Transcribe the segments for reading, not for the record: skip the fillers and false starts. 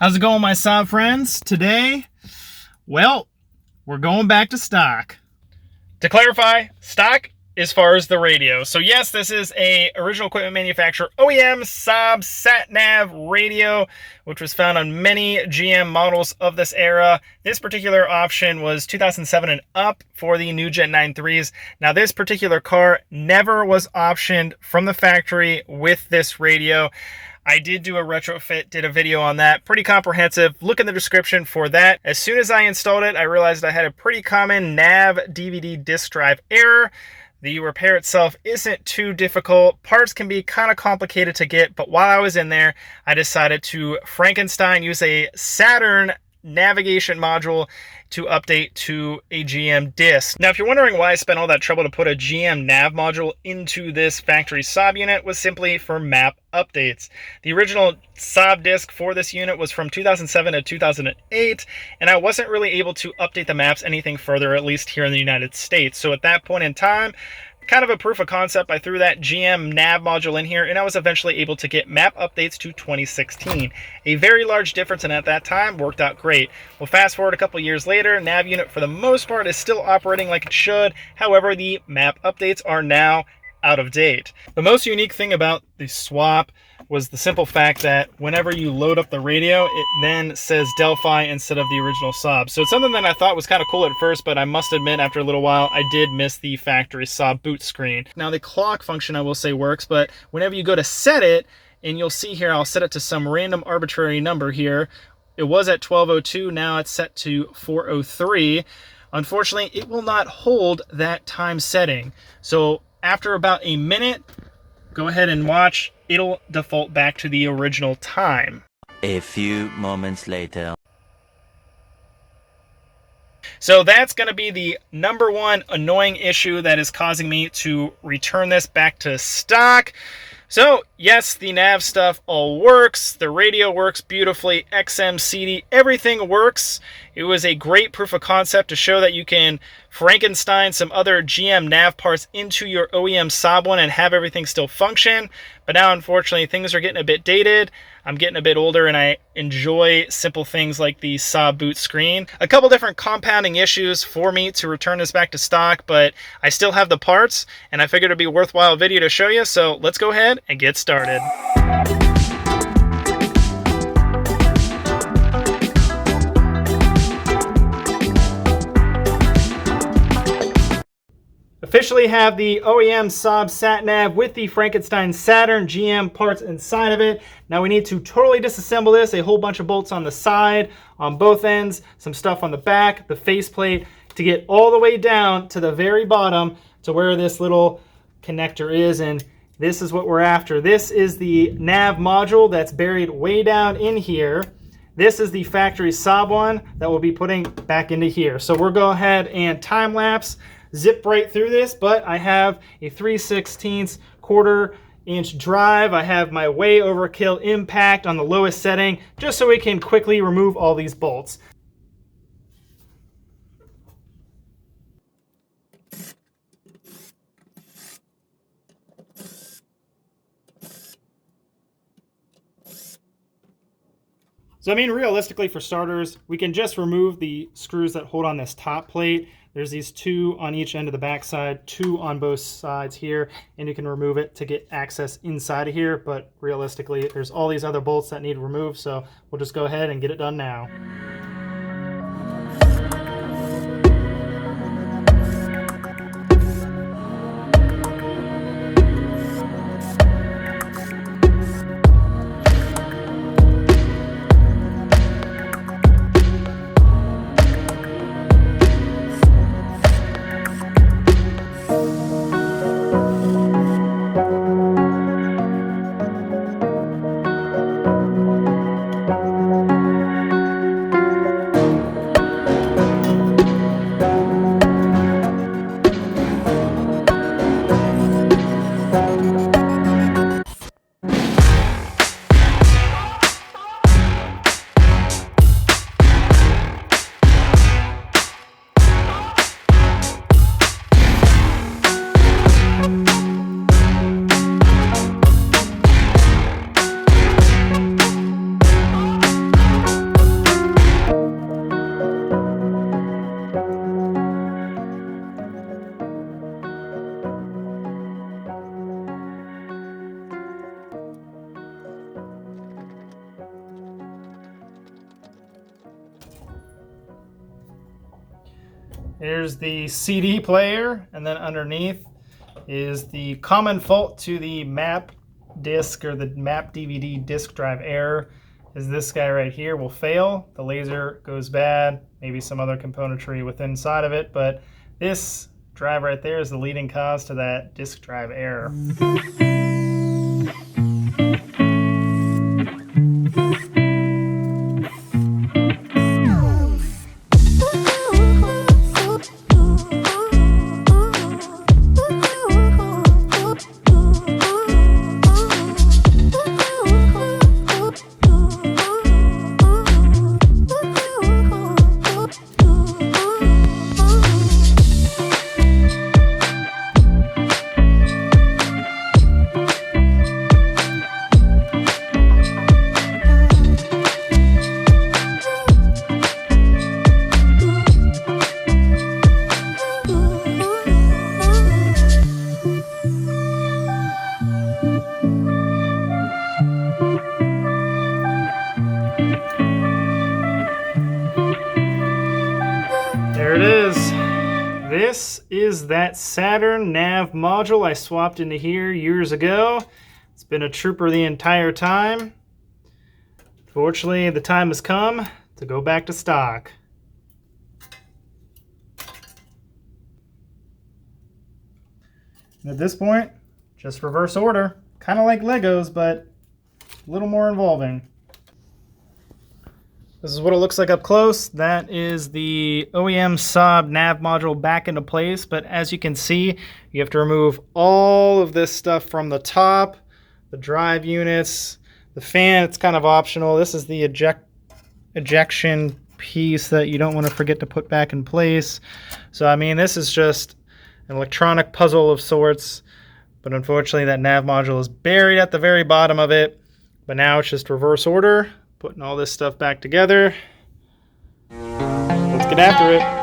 How's it going, my Saab friends? Today, well, we're going back to stock. To clarify, stock as far as the radio. So yes, this is a original equipment manufacturer OEM Saab sat-nav radio, which was found on many GM models of this era. This particular option was 2007 and up for the new Gen 9.3s. Now this particular car never was optioned from the factory with this radio. I did do a retrofit, did a video on that, pretty comprehensive. Look in the description for that. As soon as I installed it, I realized I had a pretty common nav DVD disk drive error. The repair itself isn't too difficult. Parts can be kind of complicated to get, but while I was in there, I decided to Frankenstein, use a Saturn navigation module to update to a GM disc. Now, if you're wondering why I spent all that trouble to put a GM nav module into this factory Saab unit, was simply for map updates. The original Saab disc for this unit was from 2007 to 2008, and I wasn't really able to update the maps anything further, at least here in the United States. So at that point in time, kind of a proof of concept, I threw that GM nav module in here, and I was eventually able to get map updates to 2016. A very large difference, and at that time worked out great. Well, fast forward a couple years later, nav unit for the most part is still operating like it should. However, the map updates are now out of date. The most unique thing about the swap was the simple fact that whenever you load up the radio, it then says Delphi instead of the original Saab. So it's something that I thought was kind of cool at first, but I must admit after a little while, I did miss the factory Saab boot screen. Now the clock function I will say works, but whenever you go to set it, and you'll see here, I'll set it to some random arbitrary number here. It was at 12:02, now it's set to 4:03. Unfortunately, it will not hold that time setting. So after about a minute, go ahead and watch. It'll default back to the original time. A few moments later. So that's going to be the number one annoying issue that is causing me to return this back to stock. So yes, the nav stuff all works. The radio works beautifully. XM, CD, everything works. It was a great proof of concept to show that you can Frankenstein some other GM nav parts into your OEM Saab one and have everything still function. But now, unfortunately, things are getting a bit dated. I'm getting a bit older, and I enjoy simple things like the Saab boot screen. A couple different compounding issues for me to return this back to stock, but I still have the parts, and I figured it'd be a worthwhile video to show you. So let's go ahead and get started. Officially have the OEM Saab sat-nav with the Frankenstein Saturn GM parts inside of it. Now we need to totally disassemble this. A whole bunch of bolts on the side, on both ends, some stuff on the back, the faceplate, to get all the way down to the very bottom to where this little connector is. And this is what we're after. This is the nav module that's buried way down in here. This is the factory Saab one that we'll be putting back into here. So we'll go ahead and time lapse, zip right through this, but I have a 3/16 quarter-inch drive. I have my way overkill impact on the lowest setting, just so we can quickly remove all these bolts. So I mean, realistically, for starters, we can just remove the screws that hold on this top plate. There's these two on each end of the backside, two on both sides here, and you can remove it to get access inside of here. But realistically, there's all these other bolts that need removed, so we'll just go ahead and get it done now. Here's the CD player, and then underneath is the common fault to the map disk or the map DVD disk drive error is this guy right here will fail. The laser goes bad, maybe some other componentry within inside of it, but this drive right there is the leading cause to that disk drive error. There it is. This is that Saturn nav module I swapped into here years ago. It's been a trooper the entire time. Fortunately, the time has come to go back to stock. And at this point, just reverse order. Kind of like Legos, but a little more involving. This is what it looks like up close. That is the OEM Saab nav module back into place, but as you can see, you have to remove all of this stuff from the top, the drive units, the fan, it's kind of optional. This is the ejection piece that you don't want to forget to put back in place. So I mean, this is just an electronic puzzle of sorts, but unfortunately that nav module is buried at the very bottom of it. But now it's just reverse order, putting all this stuff back together. Let's get after it.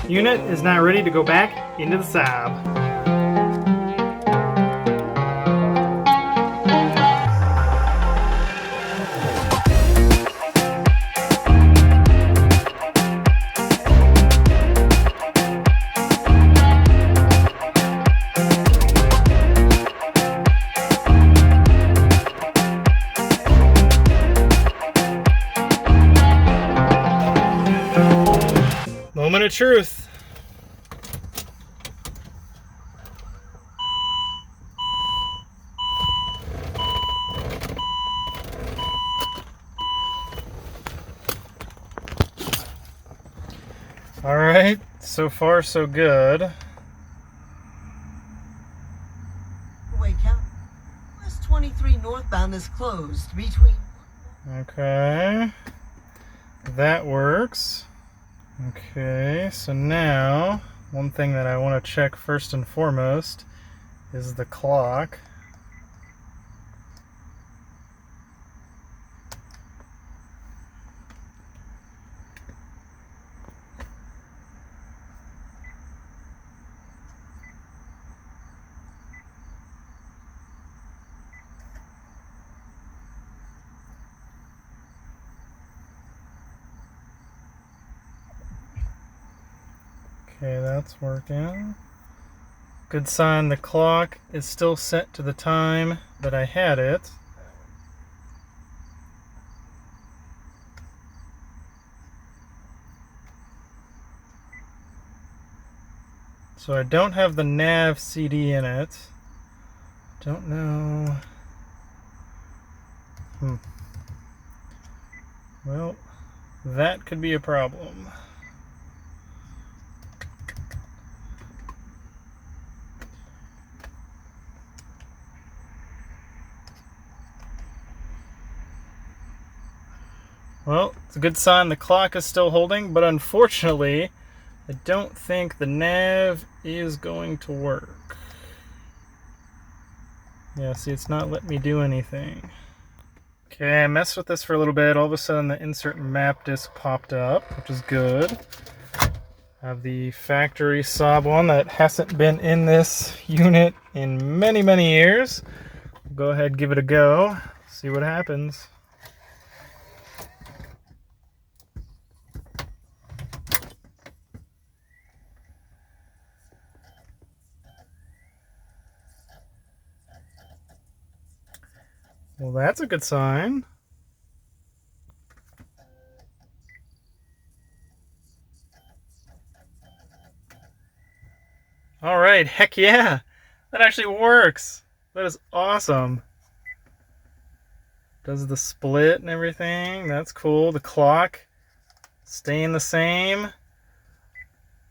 Unit is now ready to go back into the Saab. Moment of truth. All right, so far so good. Wait, Captain. West 23 northbound is closed between... Okay, that works. Okay, so now one thing that I want to check first and foremost is the clock. Okay, that's working. Good sign the clock is still set to the time that I had it. So I don't have the nav CD in it. Don't know. Well, that could be a problem. Well, it's a good sign the clock is still holding, but unfortunately, I don't think the nav is going to work. Yeah, see, it's not letting me do anything. Okay, I messed with this for a little bit. All of a sudden, the insert map disk popped up, which is good. I have the factory Saab one that hasn't been in this unit in many, many years. Go ahead, give it a go, see what happens. Well, that's a good sign. All right, heck yeah, that actually works. That is awesome. Does the split and everything, that's cool. The clock staying the same.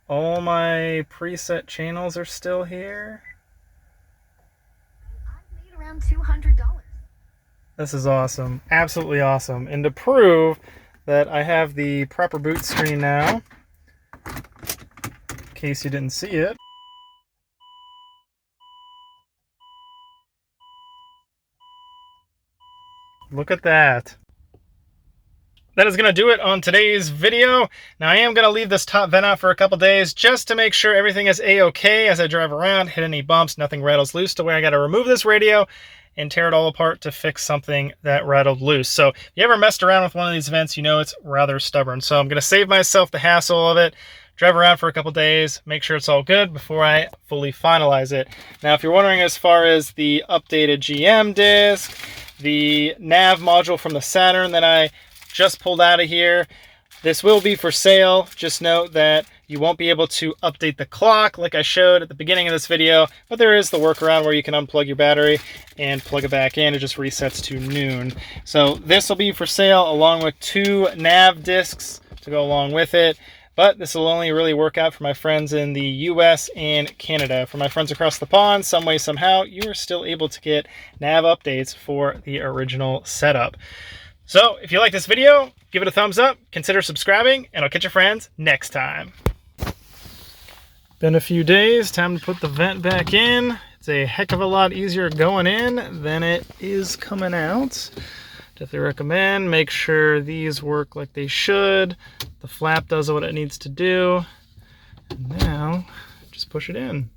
All my preset channels are still here. I made around $200. This is awesome, absolutely awesome. And to prove that I have the proper boot screen now, in case you didn't see it, look at that. That is going to do it on today's video. Now I am going to leave this top vent out for a couple days just to make sure everything is a-okay as I drive around, hit any bumps, nothing rattles loose to where I got to remove this radio and tear it all apart to fix something that rattled loose. So if you ever messed around with one of these vents, you know it's rather stubborn. So I'm going to save myself the hassle of it, drive around for a couple days, make sure it's all good before I fully finalize it. Now if you're wondering as far as the updated GM disc, the nav module from the Saturn that I just pulled out of here, this will be for sale. Just note that you won't be able to update the clock like I showed at the beginning of this video, but there is the workaround where you can unplug your battery and plug it back in. It just resets to noon. So this will be for sale along with 2 nav discs to go along with it. But this will only really work out for my friends in the US and Canada. For my friends across the pond, some way, somehow, you are still able to get nav updates for the original setup. So if you like this video, give it a thumbs up, consider subscribing, and I'll catch your friends next time. Been a few days, time to put the vent back in. It's a heck of a lot easier going in than it is coming out. Definitely recommend. Make sure these work like they should. The flap does what it needs to do. And now, just push it in.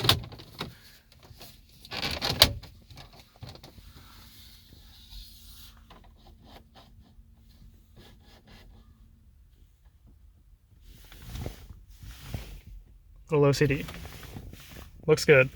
Little OCD. Looks good.